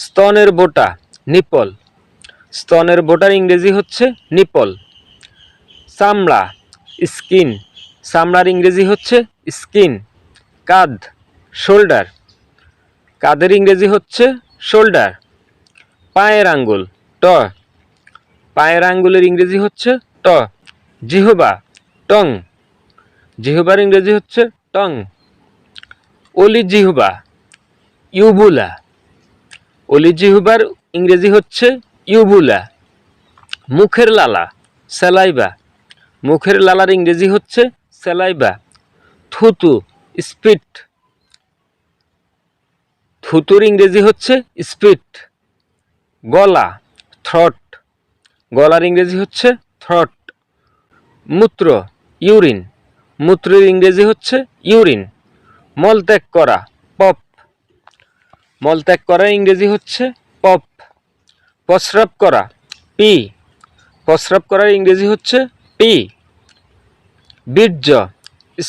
স্তনের বোটা নিপল, স্তনের বোটার ইংরেজি হচ্ছে নিপল। চামড়া স্কিন, চামড়ার ইংরেজি হচ্ছে স্কিন। কাঁধ শোল্ডার, কাঁধের ইংরেজি হচ্ছে শোল্ডার। পায়ের আঙ্গুল ট, পায়ের আঙ্গুলের ইংরেজি হচ্ছে ট। জিহ্বা টং, জিহ্বার ইংরেজি হচ্ছে টং। অলি জিহ্বা ইউবুলা, অলি জিহ্বার ইংরেজি হচ্ছে ইউবুলা। মুখের লালা স্যালাইভা, মুখের লালার ইংরেজি হচ্ছে স্যালাইভা। থুতু স্পিট, থুতুর ইংরেজি হচ্ছে স্পিট। গলা থ্রট, গলার ইংরেজি হচ্ছে থ্রট। মূত্র ইউরিন, মূত্রের ইংরেজি হচ্ছে ইউরিন। মলত্যাগ করা পপ, মলত্যাগ করার ইংরেজি হচ্ছে পপ। প্রস্রাব করা পি, প্রস্রাব করার ইংরেজি হচ্ছে পি। বীর্য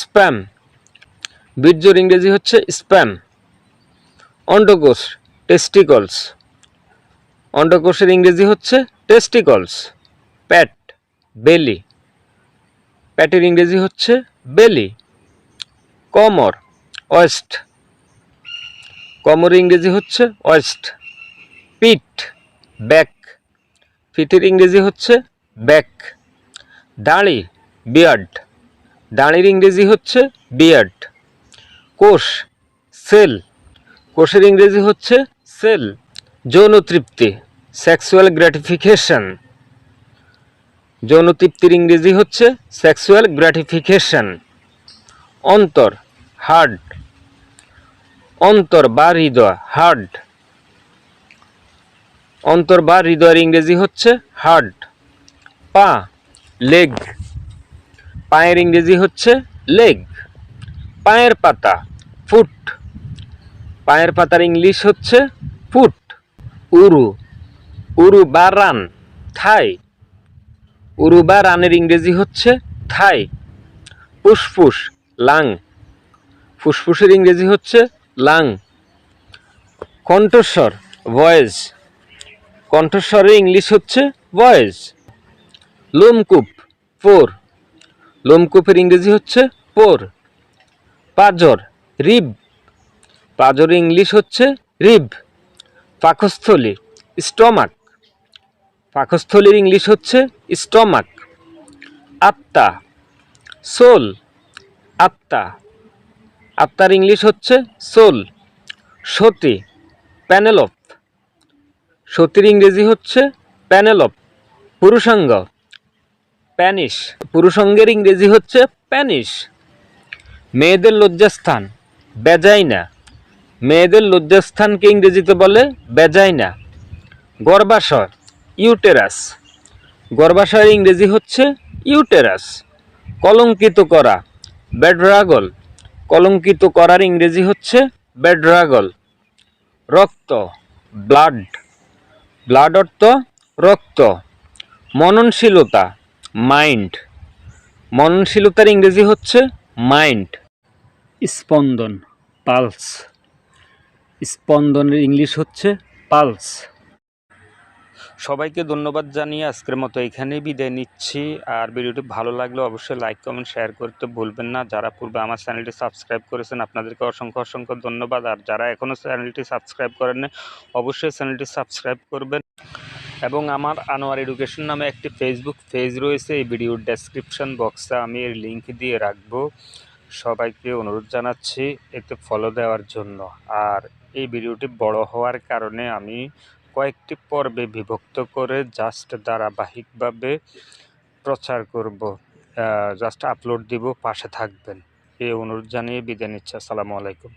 স্প্যাম, বীর্যর ইংরেজি হচ্ছে স্প্যাম। অন্ডকোষ টেস্টিকলস, অন্ডকোষের ইংরেজি হচ্ছে টেস্টিকলস। প্যাট বেলি, প্যাটের ইংরেজি হচ্ছে বেলি। কোমর ওয়েস্ট, কোমরের ইংরেজি হচ্ছে ওয়েস্ট। পিঠ ব্যাক, পিঠের ইংরেজি হচ্ছে ব্যাক। দাড়ি বিয়ার্ড, দাড়ির ইংরেজি হচ্ছে বিয়ার্ড। কোষ সেল, কোষের ইংরেজি হচ্ছে সেল। যৌন তৃপ্তি সেক্সুয়াল গ্র্যাটিফিকেশন, যৌন তৃপ্তির ইংরেজি হচ্ছে সেক্সুয়াল গ্র্যাটিফিকেশন। অন্তর হার্ট, অন্তর বা হৃদয় হার্ট, অন্তর বা হৃদয়ের ইংরেজি হচ্ছে হার্ট। পা লেগ, পায়ের ইংরেজি হচ্ছে লেগ। পায়ের পাতা ফুট, পায়ের পাতার ইংলিশ হচ্ছে ফুট। উরু, উরু বা রান থাই, উরু বা রানের ইংরেজি হচ্ছে থাই। ফুসফুস লাং, ফুসফুসের ইংরেজি হচ্ছে লাং। কণ্ঠস্বর ভয়েস, কণ্ঠস্বরের ইংলিশ হচ্ছে ভয়েস। লোমকূপ পোর, লোমকূপের ইংরেজি হচ্ছে পোর। পাঁজর রিব, পাঁজরের ইংলিশ হচ্ছে রিব। পাকস্থলী স্টমাক, পাকস্থলীর ইংলিশ হচ্ছে স্টমাক। আত্মা সোল, আত্মা, আত্মার ইংলিশ হচ্ছে সোল। সতী প্যানেলপ, সতীর ইংরেজি হচ্ছে প্যানেলপ। পুরুষাঙ্গ প্যানিশ, পুরুষাঙ্গের ইংরেজি হচ্ছে প্যানিশ। মেয়েদের লজ্জাস্থান ভ্যাজাইনা, মেয়েদের লজ্জাস্থানকে ইংরেজিতে বলে ভ্যাজাইনা। গর্ভাশয় ইউটেরাস, গর্ভাশয়ের ইংরেজি হচ্ছে ইউটেরাস। কলঙ্কিত করা বেডরাগল, কলঙ্কিত করার ইংরেজি হচ্ছে বেডরাগল। রক্ত ব্লাড, ব্লাড অর্থ রক্ত। মননশীলতা মাইন্ড, মননশীলতার ইংরেজি হচ্ছে মাইন্ড। স্পন্দন পালস, স্পন্দনের ইংলিশ হচ্ছে পালস। সবাইকে ধন্যবাদ জানিয়ে আজকের মতো এখানেই বিদায় নিচ্ছি। আর ভিডিওটি ভালো লাগলে অবশ্যই লাইক কমেন্ট শেয়ার করতে ভুলবেন না। যারা পূর্বে আমার চ্যানেলটি সাবস্ক্রাইব করেছেন আপনাদেরকে অসংখ্য অসংখ্য ধন্যবাদ। আর যারা এখনও চ্যানেলটি সাবস্ক্রাইব করেননি অবশ্যই চ্যানেলটি সাবস্ক্রাইব করবেন। এবং আমার আনোয়ার এডুকেশন নামে একটি ফেসবুক পেজ রয়েছে, এই ভিডিওর ডেসক্রিপশন বক্সে আমি এর লিঙ্ক দিয়ে রাখবো। সবাইকে অনুরোধ জানাচ্ছি এতে ফলো দেওয়ার জন্য। আর এই ভিডিওটি বড় হওয়ার কারণে আমি কয়েকটি পর্বে বিভক্ত করে জাস্ট ধারাবাহিকভাবে প্রচার করব, জাস্ট আপলোড দিব, পাশে থাকবেন এই অনুরোধ জানিয়ে বিদায় নিচ্ছি। আসসালামু আলাইকুম।